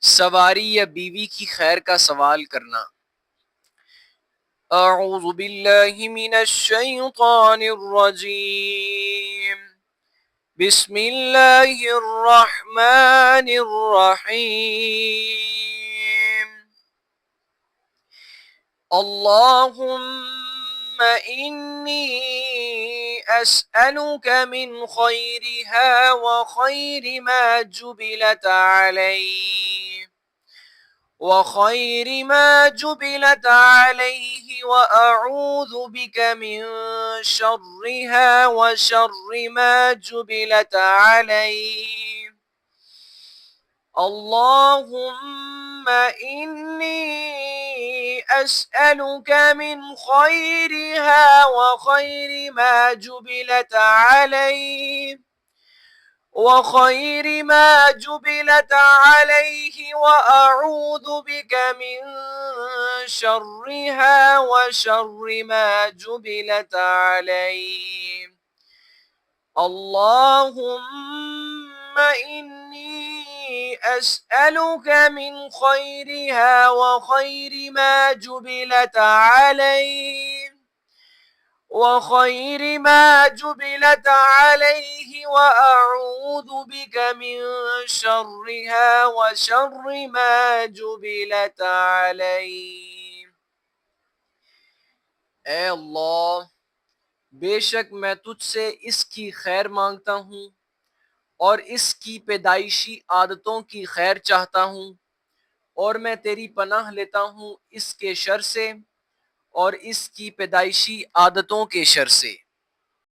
सवारी या बीवी की खैर का सवाल करना। अऊज़ु बिल्लाहि मिनश शैतानिर रजीम। बिस्मिल्लाहिर रहमानिर रहीम। अल्लाहुम्मा इन्नी अस्अलुका मिन खैरिहा व खैरि मा जुबिलत अलैहि وخير ما جبلت عليه وأعوذ بك من شرها وشر ما جبلت عليه. اللهم إني أسألك من خيرها وخير ما جبلت عليه وخير ما جبلت عليه وأعوذ بك من شرها وشر ما جبلت عليه. اللهم إني أسألك من خيرها وخير ما جبلت عليه وخير ما جبلت عليه وأعوذ بك من شرها وشر ما جبلت عليه. ए अल्लाह, बेशक मैं तुझसे इसकी खैर मांगता हूँ और इसकी पैदाइशी आदतों की खैर चाहता हूँ, और मैं तेरी पनाह लेता हूँ इसके शर से और इसकी पैदाइशी आदतों के शर से।